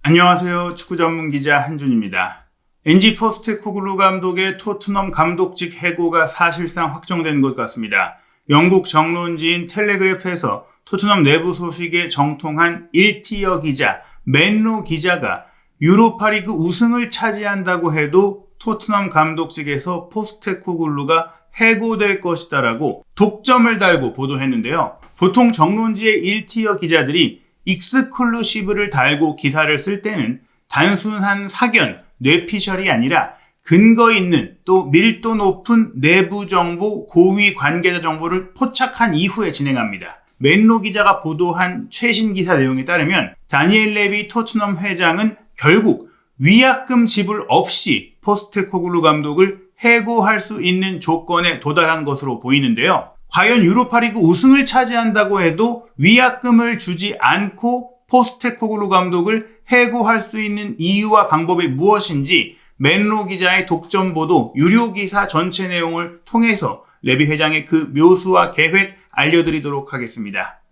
안녕하세요. 축구 전문 기자 한준입니다. 엔지 포스테코글루 감독의 토트넘 감독직 해고가 사실상 확정된 것 같습니다. 영국 정론지인 텔레그래프에서 토트넘 내부 소식에 정통한 1티어 기자 맨로 기자가 유로파리그 우승을 차지한다고 해도 토트넘 감독직에서 포스테코글루가 해고될 것이다라고 독점을 달고 보도했는데요. 보통 정론지의 1티어 기자들이 익스클루시브를 달고 기사를 쓸 때는 단순한 사견, 뇌피셜이 아니라 근거 있는 또 밀도 높은 내부 정보, 고위 관계자 정보를 포착한 이후에 진행합니다. 맨로 기자가 보도한 최신 기사 내용에 따르면 다니엘 레비 토트넘 회장은 결국 위약금 지불 없이 포스테코글루 감독을 해고할 수 있는 조건에 도달한 것으로 보이는데요. 과연 유로파리그 우승을 차지한다고 해도 위약금을 주지 않고 포스테코글루 감독을 해고할 수 있는 이유와 방법이 무엇인지 맨로 기자의 독점 보도 유료 기사 전체 내용을 통해서 레비 회장의 그 묘수와 계획 알려드리도록 하겠습니다.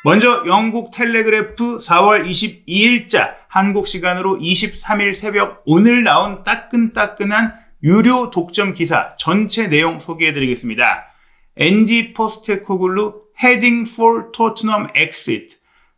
먼저 영국 텔레그래프 4월 22일자 한국 시간으로 23일 새벽 오늘 나온 따끈따끈한 유료 독점 기사 전체 내용 소개해드리겠습니다. 엔지 포스테코글루 heading for Tottenham exit.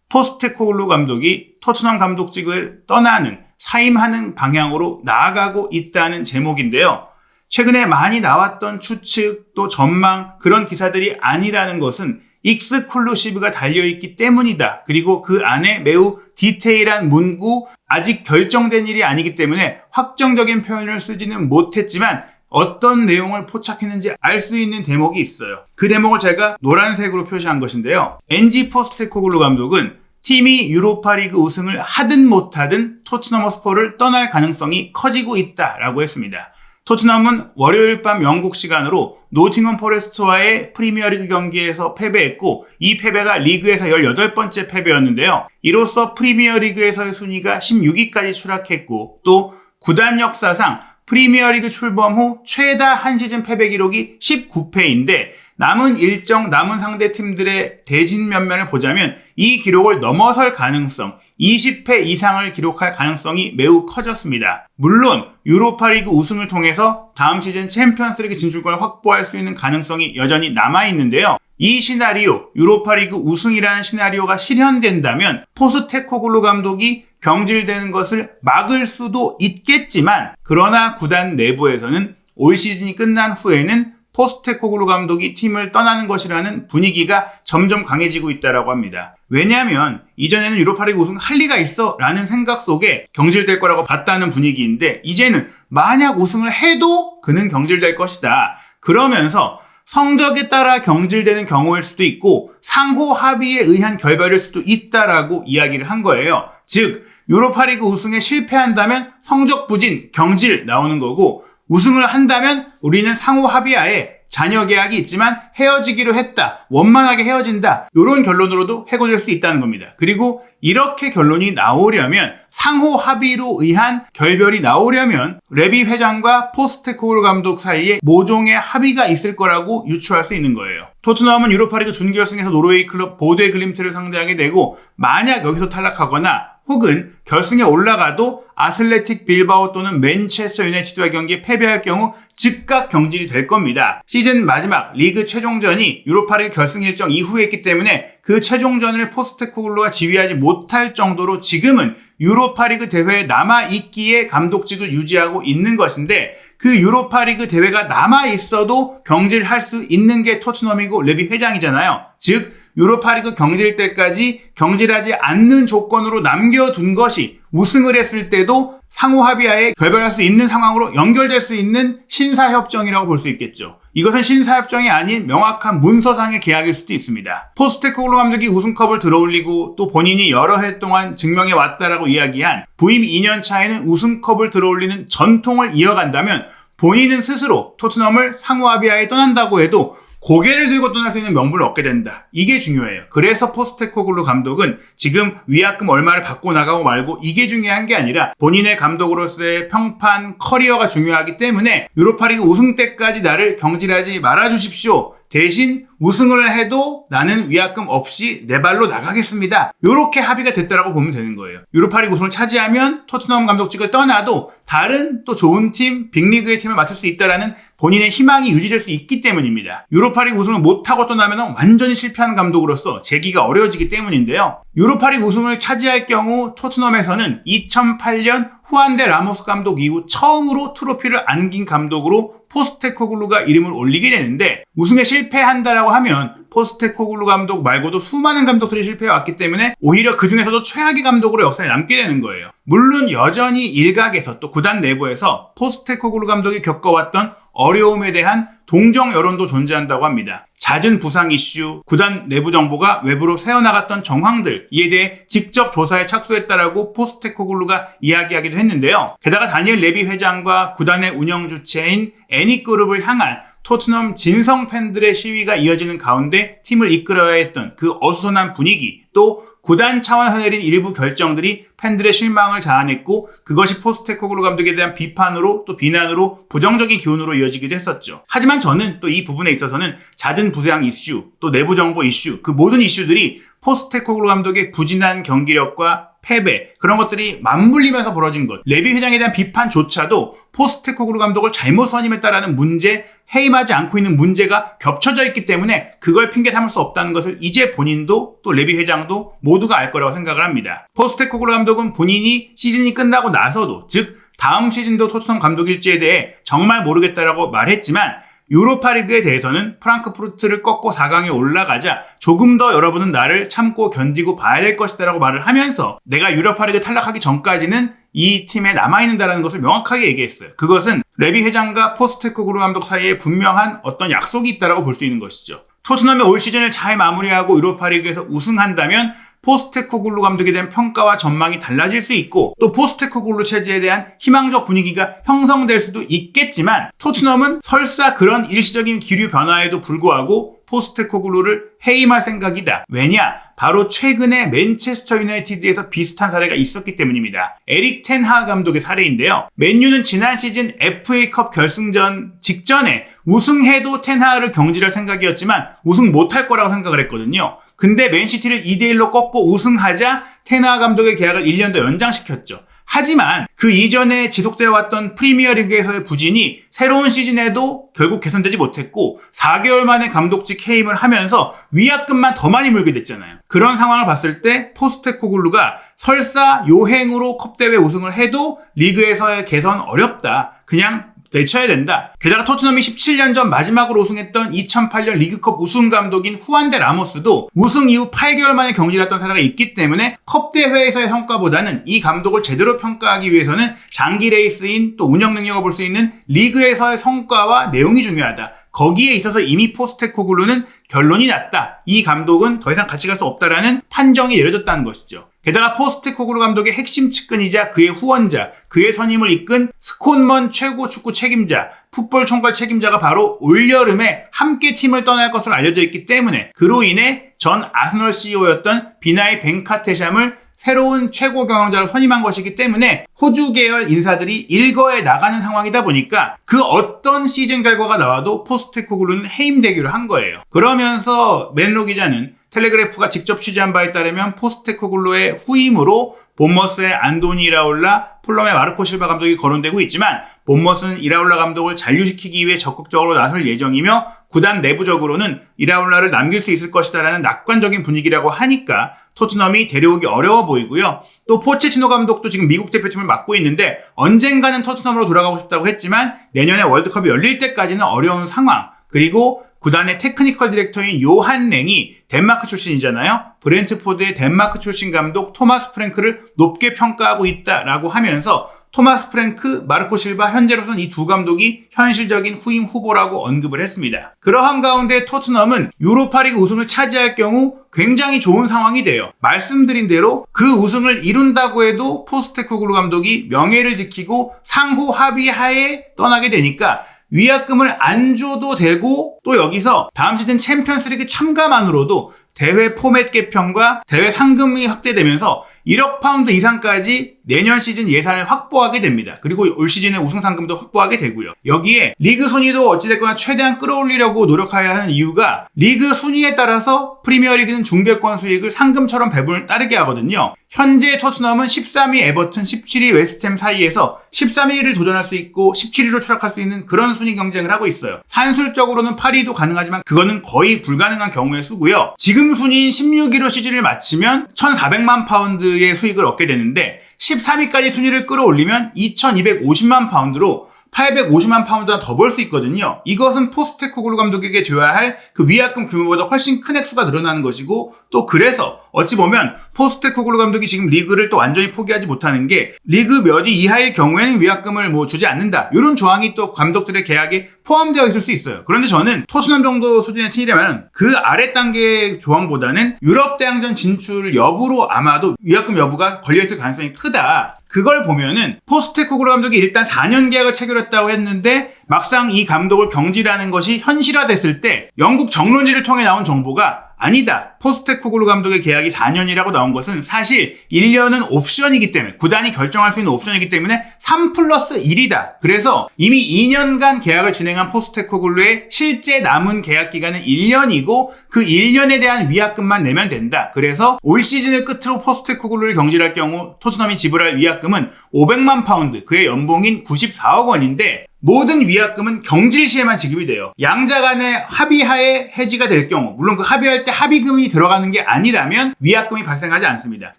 포스테코글루 감독이 토트넘 감독직을 떠나는 사임하는 방향으로 나아가고 있다는 제목인데요. 최근에 많이 나왔던 추측 또 전망 그런 기사들이 아니라는 것은 익스클루시브가 달려있기 때문이다. 그리고 그 안에 매우 디테일한 문구 아직 결정된 일이 아니기 때문에 확정적인 표현을 쓰지는 못했지만 어떤 내용을 포착했는지 알 수 있는 대목이 있어요. 그 대목을 제가 노란색으로 표시한 것인데요. 엔지 포스테코글루 감독은 팀이 유로파리그 우승을 하든 못하든 토트넘 허스퍼를 떠날 가능성이 커지고 있다라고 했습니다. 토트넘은 월요일 밤 영국 시간으로 노팅엄 포레스트와의 프리미어리그 경기에서 패배했고 이 패배가 리그에서 18번째 패배였는데요. 이로써 프리미어리그에서의 순위가 16위까지 추락했고 또 구단 역사상 프리미어리그 출범 후 최다 한 시즌 패배 기록이 19패인데 남은 일정 남은 상대팀들의 대진 면면을 보자면 이 기록을 넘어설 가능성 20패 이상을 기록할 가능성이 매우 커졌습니다. 물론 유로파리그 우승을 통해서 다음 시즌 챔피언스리그 진출권을 확보할 수 있는 가능성이 여전히 남아있는데요. 이 시나리오, 유로파리그 우승이라는 시나리오가 실현된다면 포스테코글루 감독이 경질되는 것을 막을 수도 있겠지만 그러나 구단 내부에서는 올 시즌이 끝난 후에는 포스테코글루 감독이 팀을 떠나는 것이라는 분위기가 점점 강해지고 있다고 합니다. 왜냐하면 이전에는 유로파리그 우승 할 리가 있어 라는 생각 속에 경질될 거라고 봤다는 분위기인데 이제는 만약 우승을 해도 그는 경질될 것이다. 그러면서 성적에 따라 경질되는 경우일 수도 있고 상호 합의에 의한 결별일 수도 있다라고 이야기를 한 거예요. 즉 유로파리그 우승에 실패한다면 성적 부진, 경질 나오는 거고 우승을 한다면 우리는 상호 합의하에 자녀 계약이 있지만 헤어지기로 했다. 원만하게 헤어진다. 이런 결론으로도 해고될 수 있다는 겁니다. 그리고 이렇게 결론이 나오려면 상호 합의로 의한 결별이 나오려면 레비 회장과 포스테코글루 감독 사이에 모종의 합의가 있을 거라고 유추할 수 있는 거예요. 토트넘은 유로파리그 준결승에서 노르웨이 클럽 보데 글림트를 상대하게 되고 만약 여기서 탈락하거나 혹은 결승에 올라가도 아슬레틱 빌바오 또는 맨체스터 유나이티드와 경기에 패배할 경우 즉각 경질이 될 겁니다. 시즌 마지막 리그 최종전이 유로파리그 결승 일정 이후에 있기 때문에 그 최종전을 포스테코글루가 지휘하지 못할 정도로 지금은 유로파리그 대회에 남아있기에 감독직을 유지하고 있는 것인데 그 유로파리그 대회가 남아있어도 경질할 수 있는 게 토트넘이고 레비 회장이잖아요. 즉 유로파리그 경질 때까지 경질하지 않는 조건으로 남겨둔 것이 우승을 했을 때도 상호 합의하에 결별할 수 있는 상황으로 연결될 수 있는 신사협정이라고 볼 수 있겠죠. 이것은 신사협정이 아닌 명확한 문서상의 계약일 수도 있습니다. 포스테코글루 감독이 우승컵을 들어올리고 또 본인이 여러 해 동안 증명해 왔다라고 이야기한 부임 2년 차에는 우승컵을 들어올리는 전통을 이어간다면 본인은 스스로 토트넘을 상호 합의하에 떠난다고 해도 고개를 들고 떠날 수 있는 명분을 얻게 된다. 이게 중요해요. 그래서 포스테코글루 감독은 지금 위약금 얼마를 받고 나가고 말고 이게 중요한 게 아니라 본인의 감독으로서의 평판, 커리어가 중요하기 때문에 유로파리그 우승 때까지 나를 경질하지 말아주십시오. 대신 우승을 해도 나는 위약금 없이 내 발로 나가겠습니다. 이렇게 합의가 됐다라고 보면 되는 거예요. 유로파리그 우승을 차지하면 토트넘 감독직을 떠나도 다른 또 좋은 팀, 빅리그의 팀을 맡을 수 있다라는 본인의 희망이 유지될 수 있기 때문입니다. 유로파리그 우승을 못하고 떠나면 완전히 실패한 감독으로서 재기가 어려워지기 때문인데요. 유로파리그 우승을 차지할 경우 토트넘에서는 2008년 후안데 라모스 감독 이후 처음으로 트로피를 안긴 감독으로 포스테코글루가 이름을 올리게 되는데, 우승에 실패한다라고 하면 포스테코글루 감독 말고도 수많은 감독들이 실패해왔기 때문에 오히려 그 중에서도 최악의 감독으로 역사에 남게 되는 거예요. 물론 여전히 일각에서 또 구단 내부에서 포스테코글루 감독이 겪어왔던 어려움에 대한 동정 여론도 존재한다고 합니다. 잦은 부상 이슈, 구단 내부 정보가 외부로 새어나갔던 정황들, 이에 대해 직접 조사에 착수했다라고 포스테코글루가 이야기하기도 했는데요. 게다가 다니엘 레비 회장과 구단의 운영 주체인 애닉그룹을 향한 토트넘 진성 팬들의 시위가 이어지는 가운데 팀을 이끌어야 했던 그 어수선한 분위기, 또 구단 차원에서 내린 일부 결정들이 팬들의 실망을 자아냈고, 그것이 포스테코글루 감독에 대한 비판으로 또 비난으로 부정적인 기운으로 이어지기도 했었죠. 하지만 저는 또 이 부분에 있어서는 잦은 부상 이슈, 또 내부 정보 이슈, 그 모든 이슈들이 포스테코글루 감독의 부진한 경기력과 패배, 그런 것들이 맞물리면서 벌어진 것, 레비 회장에 대한 비판조차도 포스테코글루 감독을 잘못 선임했다라는 문제, 해임하지 않고 있는 문제가 겹쳐져 있기 때문에 그걸 핑계 삼을 수 없다는 것을 이제 본인도 또 레비 회장도 모두가 알 거라고 생각을 합니다. 포스테코글루 감독은 본인이 시즌이 끝나고 나서도, 즉 다음 시즌도 토트넘 감독일지에 대해 정말 모르겠다라고 말했지만, 유로파리그에 대해서는 프랑크푸르트를 꺾고 4강에 올라가자 조금 더 여러분은 나를 참고 견디고 봐야 될 것이다 라고 말을 하면서, 내가 유로파리그 탈락하기 전까지는 이 팀에 남아있는다라는 것을 명확하게 얘기했어요. 그것은 레비 회장과 포스테코글루 감독 사이에 분명한 어떤 약속이 있다라고 볼 수 있는 것이죠. 토트넘이 올 시즌을 잘 마무리하고 유로파리그에서 우승한다면 포스테코글루 감독에 대한 평가와 전망이 달라질 수 있고, 또 포스테코글루 체제에 대한 희망적 분위기가 형성될 수도 있겠지만, 토트넘은 설사 그런 일시적인 기류 변화에도 불구하고 포스테코글루를 해임할 생각이다. 왜냐? 바로 최근에 맨체스터 유나이티드에서 비슷한 사례가 있었기 때문입니다. 에릭 텐하 감독의 사례인데요. 맨유는 지난 시즌 FA컵 결승전 직전에 우승해도 텐하를 경질할 생각이었지만 우승 못할 거라고 생각을 했거든요. 근데 맨시티를 2대1로 꺾고 우승하자 텐하 감독의 계약을 1년 더 연장시켰죠. 하지만 그 이전에 지속되어 왔던 프리미어리그에서의 부진이 새로운 시즌에도 결국 개선되지 못했고 4개월 만에 감독직 해임을 하면서 위약금만 더 많이 물게 됐잖아요. 그런 상황을 봤을 때 포스테코글루가 설사 요행으로 컵대회 우승을 해도 리그에서의 개선 어렵다, 그냥 내쳐야 된다. 게다가 토트넘이 17년 전 마지막으로 우승했던 2008년 리그컵 우승 감독인 후안데 라모스도 우승 이후 8개월 만에 경질했던 사례가 있기 때문에 컵대회에서의 성과보다는 이 감독을 제대로 평가하기 위해서는 장기 레이스인 또 운영 능력을 볼 수 있는 리그에서의 성과와 내용이 중요하다. 거기에 있어서 이미 포스테코글루는 결론이 났다. 이 감독은 더 이상 같이 갈 수 없다라는 판정이 내려졌다는 것이죠. 게다가 포스테코글루 감독의 핵심 측근이자 그의 후원자, 그의 선임을 이끈 스콘먼 최고 축구 책임자, 풋볼 총괄 책임자가 바로 올여름에 함께 팀을 떠날 것으로 알려져 있기 때문에, 그로 인해 전 아스널 CEO였던 비나이 벤카테샴을 새로운 최고 경영자로 선임한 것이기 때문에 호주 계열 인사들이 일거에 나가는 상황이다 보니까 그 어떤 시즌 결과가 나와도 포스테코글루는 해임되기로 한 거예요. 그러면서 맨로 기자는 텔레그래프가 직접 취재한 바에 따르면 포스테코글루의 후임으로 본머스의 안도니 이라올라, 폴럼의 마르코 실바 감독이 거론되고 있지만, 본머스는 이라올라 감독을 잔류시키기 위해 적극적으로 나설 예정이며 구단 내부적으로는 이라올라를 남길 수 있을 것이다라는 낙관적인 분위기라고 하니까 토트넘이 데려오기 어려워 보이고요. 또 포체티노 감독도 지금 미국 대표팀을 맡고 있는데 언젠가는 토트넘으로 돌아가고 싶다고 했지만 내년에 월드컵이 열릴 때까지는 어려운 상황, 그리고 구단의 테크니컬 디렉터인 요한 랭이 덴마크 출신이잖아요. 브렌트포드의 덴마크 출신 감독 토마스 프랭크를 높게 평가하고 있다라고 하면서 토마스 프랭크, 마르코 실바, 현재로서는 이 두 감독이 현실적인 후임 후보라고 언급을 했습니다. 그러한 가운데 토트넘은 유로파리그 우승을 차지할 경우 굉장히 좋은 상황이 돼요. 말씀드린 대로 그 우승을 이룬다고 해도 포스테코글루 감독이 명예를 지키고 상호 합의하에 떠나게 되니까 위약금을 안 줘도 되고, 또 여기서 다음 시즌 챔피언스리그 참가만으로도 대회 포맷 개편과 대회 상금이 확대되면서 1억 파운드 이상까지 내년 시즌 예산을 확보하게 됩니다. 그리고 올 시즌에 우승 상금도 확보하게 되고요. 여기에 리그 순위도 어찌됐거나 최대한 끌어올리려고 노력해야 하는 이유가 리그 순위에 따라서 프리미어리그는 중계권 수익을 상금처럼 배분을 따르게 하거든요. 현재 토트넘은 13위 에버튼, 17위 웨스트햄 사이에서 13위를 도전할 수 있고 17위로 추락할 수 있는 그런 순위 경쟁을 하고 있어요. 산술적으로는 8위도 가능하지만 그거는 거의 불가능한 경우의 수고요. 지금 순위인 16위로 시즌을 마치면 1,400만 파운드의 수익을 얻게 되는데 13위까지 순위를 끌어올리면 2,250만 파운드로 850만 파운드나 더 벌 수 있거든요. 이것은 포스테코글루 감독에게 줘야 할 그 위약금 규모보다 훨씬 큰 액수가 늘어나는 것이고, 또 그래서 어찌 보면 포스테코글루 감독이 지금 리그를 또 완전히 포기하지 못하는 게 리그 몇 위 이하일 경우에는 위약금을 주지 않는다, 이런 조항이 또 감독들의 계약에 포함되어 있을 수 있어요. 그런데 저는 토트넘 정도 수준의 팀이라면 그 아래 단계의 조항보다는 유럽 대항전 진출 여부로 아마도 위약금 여부가 걸려있을 가능성이 크다. 그걸 보면은 포스테코글루 감독이 일단 4년 계약을 체결했다고 했는데 막상 이 감독을 경질하는 것이 현실화됐을 때 영국 정론지를 통해 나온 정보가 아니다, 포스테코글루 감독의 계약이 4년이라고 나온 것은 사실 1년은 옵션이기 때문에, 구단이 결정할 수 있는 옵션이기 때문에 3+1이다. 그래서 이미 2년간 계약을 진행한 포스테코글루의 실제 남은 계약 기간은 1년이고 그 1년에 대한 위약금만 내면 된다. 그래서 올 시즌을 끝으로 포스테코글루를 경질할 경우 토트넘이 지불할 위약금은 500만 파운드, 그의 연봉인 94억 원인데 모든 위약금은 경질 시에만 지급이 돼요. 양자 간의 합의하에 해지가 될 경우, 물론 그 합의할 때 합의금이 들어가는 게 아니라면 위약금이 발생하지 않습니다.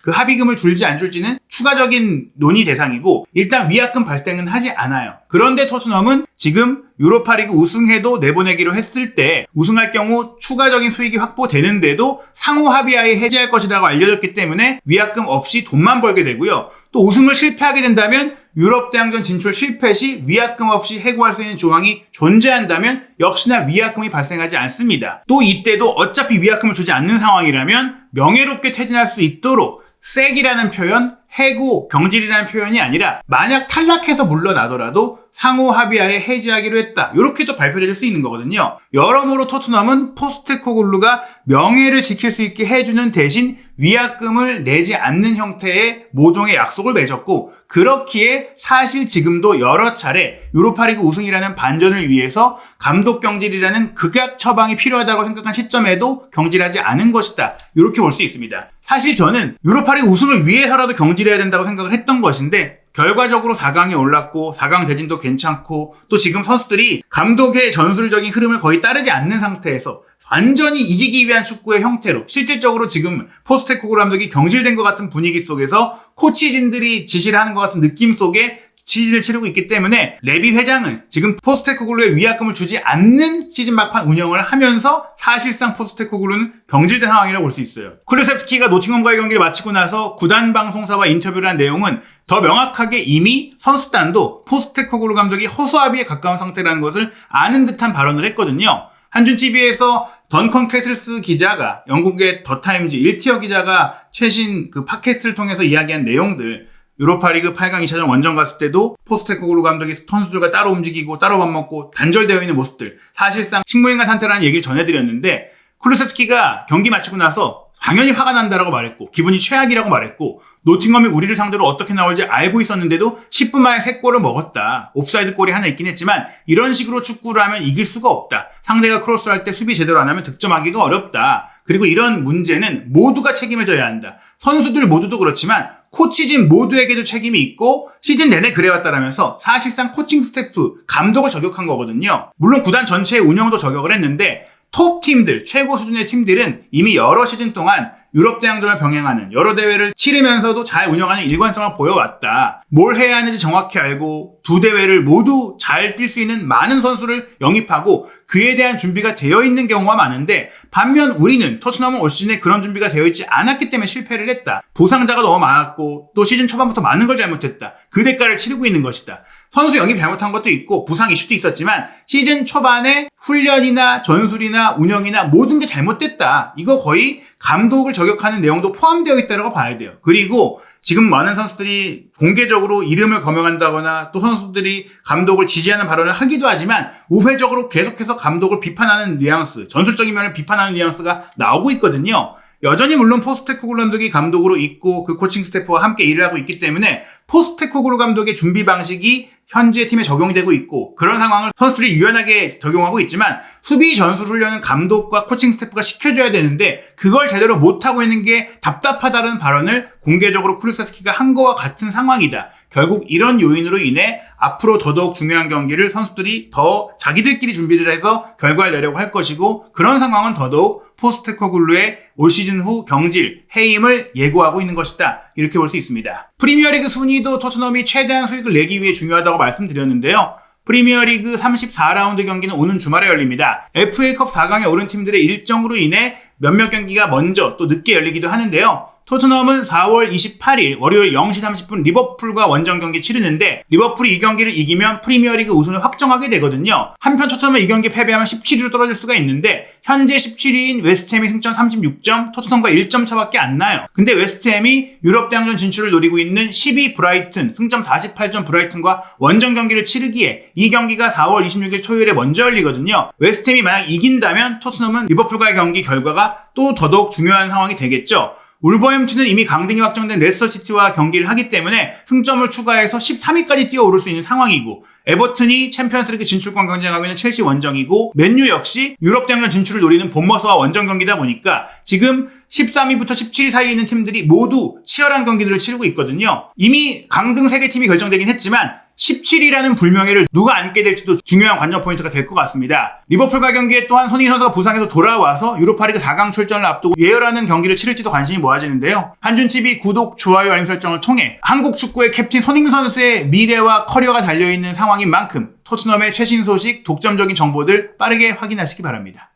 그 합의금을 줄지 안 줄지는 추가적인 논의 대상이고 일단 위약금 발생은 하지 않아요. 그런데 토트넘은 지금 유로파리그 우승해도 내보내기로 했을 때 우승할 경우 추가적인 수익이 확보되는데도 상호 합의하에 해지할 것이라고 알려졌기 때문에 위약금 없이 돈만 벌게 되고요. 또 우승을 실패하게 된다면 유럽 대항전 진출 실패 시 위약금 없이 해고할 수 있는 조항이 존재한다면 역시나 위약금이 발생하지 않습니다. 또 이때도 어차피 위약금을 주지 않는 상황이라면 명예롭게 퇴진할 수 있도록 색이라는 표현, 해고, 경질이라는 표현이 아니라 만약 탈락해서 물러나더라도 상호 합의하에 해지하기로 했다, 이렇게도 발표를 해줄 수 있는 거거든요. 여러모로 토트넘은 포스테코글루가 명예를 지킬 수 있게 해주는 대신 위약금을 내지 않는 형태의 모종의 약속을 맺었고, 그렇기에 사실 지금도 여러 차례 유로파리그 우승이라는 반전을 위해서 감독 경질이라는 극약 처방이 필요하다고 생각한 시점에도 경질하지 않은 것이다, 이렇게 볼 수 있습니다. 사실 저는 유로파리그 우승을 위해서라도 경질해야 된다고 생각을 했던 것인데 결과적으로 4강에 올랐고 4강 대진도 괜찮고 또 지금 선수들이 감독의 전술적인 흐름을 거의 따르지 않는 상태에서 완전히 이기기 위한 축구의 형태로, 실질적으로 지금 포스테코글루 감독이 경질된 것 같은 분위기 속에서 코치진들이 지시를 하는 것 같은 느낌 속에 시즌을 치르고 있기 때문에 레비 회장은 지금 포스테코글루의 위약금을 주지 않는 시즌 막판 운영을 하면서 사실상 포스테코글루는 경질된 상황이라고 볼 수 있어요. 쿨루세프스키가 노팅엄과의 경기를 마치고 나서 구단 방송사와 인터뷰를 한 내용은 더 명확하게 이미 선수단도 포스테코글루 감독이 허수아비에 가까운 상태라는 것을 아는 듯한 발언을 했거든요. 한준TV에서 던컨 캐슬스 기자가, 영국의 더타임즈 1티어 기자가 최신 그 팟캐스트를 통해서 이야기한 내용들, 유로파리그 8강 2차전 원정 갔을 때도 포스테코글루 감독이 선수들과 따로 움직이고 따로 밥 먹고 단절되어 있는 모습들, 사실상 식물인간 상태라는 얘기를 전해드렸는데 쿨루세프스키가 경기 마치고 나서 당연히 화가 난다라고 말했고 기분이 최악이라고 말했고, 노팅엄이 우리를 상대로 어떻게 나올지 알고 있었는데도 10분 만에 3골을 먹었다. 옵사이드 골이 하나 있긴 했지만 이런 식으로 축구를 하면 이길 수가 없다. 상대가 크로스할 때 수비 제대로 안 하면 득점하기가 어렵다. 그리고 이런 문제는 모두가 책임을 져야 한다. 선수들 모두도 그렇지만 코치진 모두에게도 책임이 있고 시즌 내내 그래왔다라면서 사실상 코칭 스태프, 감독을 저격한 거거든요. 물론 구단 전체의 운영도 저격을 했는데 톱 팀들, 최고 수준의 팀들은 이미 여러 시즌 동안 유럽 대항전을 병행하는, 여러 대회를 치르면서도 잘 운영하는 일관성을 보여왔다. 뭘 해야 하는지 정확히 알고 두 대회를 모두 잘 뛸 수 있는 많은 선수를 영입하고 그에 대한 준비가 되어 있는 경우가 많은데, 반면 우리는 토트넘은 올 시즌에 그런 준비가 되어 있지 않았기 때문에 실패를 했다. 부상자가 너무 많았고 또 시즌 초반부터 많은 걸 잘못했다. 그 대가를 치르고 있는 것이다. 선수 영입 잘못한 것도 있고 부상 이슈도 있었지만 시즌 초반에 훈련이나 전술이나 운영이나 모든 게 잘못됐다. 이거 거의 감독을 저격하는 내용도 포함되어 있다고 봐야 돼요. 그리고 지금 많은 선수들이 공개적으로 이름을 거명한다거나 또 선수들이 감독을 지지하는 발언을 하기도 하지만 우회적으로 계속해서 감독을 비판하는 뉘앙스, 전술적인 면을 비판하는 뉘앙스가 나오고 있거든요. 여전히 물론 포스테코글루 감독이 감독으로 있고 그 코칭 스태프와 함께 일을 하고 있기 때문에 포스테코글루 감독의 준비 방식이 현재 팀에 적용이 되고 있고 그런 상황을 선수들이 유연하게 적용하고 있지만 수비 전술 훈련은 감독과 코칭 스태프가 시켜줘야 되는데 그걸 제대로 못하고 있는 게 답답하다는 발언을 공개적으로 쿠lusev스키가 한 거와 같은 상황이다. 결국 이런 요인으로 인해 앞으로 더더욱 중요한 경기를 선수들이 더 자기들끼리 준비를 해서 결과를 내려고 할 것이고 그런 상황은 더더욱 포스테코글루의 올 시즌 후 경질, 해임을 예고하고 있는 것이다. 이렇게 볼 수 있습니다. 프리미어리그 순위도 토트넘이 최대한 수익을 내기 위해 중요하다고 말씀드렸는데요. 프리미어리그 34라운드 경기는 오는 주말에 열립니다. FA컵 4강에 오른 팀들의 일정으로 인해 몇몇 경기가 먼저 또 늦게 열리기도 하는데요. 토트넘은 4월 28일 월요일 0시 30분 리버풀과 원정 경기 치르는데 리버풀이 이 경기를 이기면 프리미어리그 우승을 확정하게 되거든요. 한편 토트넘은 이 경기 패배하면 17위로 떨어질 수가 있는데 현재 17위인 웨스트햄이 승점 36점, 토트넘과 1점 차밖에 안 나요. 근데 웨스트햄이 유럽 대항전 진출을 노리고 있는 10위 브라이튼, 승점 48점 브라이튼과 원정 경기를 치르기에 이 경기가 4월 26일 토요일에 먼저 열리거든요. 웨스트햄이 만약 이긴다면 토트넘은 리버풀과의 경기 결과가 또 더더욱 중요한 상황이 되겠죠. 울버햄튼은 이미 강등이 확정된 레스터시티와 경기를 하기 때문에 승점을 추가해서 13위까지 뛰어오를 수 있는 상황이고 에버튼이 챔피언스리그 진출권 경쟁하고 있는 첼시 원정이고 맨유 역시 유럽 대항전 진출을 노리는 본머스와 원정 경기다 보니까 지금 13위부터 17위 사이에 있는 팀들이 모두 치열한 경기들을 치르고 있거든요. 이미 강등 3개 팀이 결정되긴 했지만 17위라는 불명예를 누가 안게 될지도 중요한 관전 포인트가 될 것 같습니다. 리버풀과 경기에 또한 손흥민 선수가 부상에서 돌아와서 유로파리그 4강 출전을 앞두고 예열하는 경기를 치를지도 관심이 모아지는데요. 한준TV 구독, 좋아요, 알림 설정을 통해 한국 축구의 캡틴 손흥민 선수의 미래와 커리어가 달려있는 상황인 만큼 토트넘의 최신 소식, 독점적인 정보들 빠르게 확인하시기 바랍니다.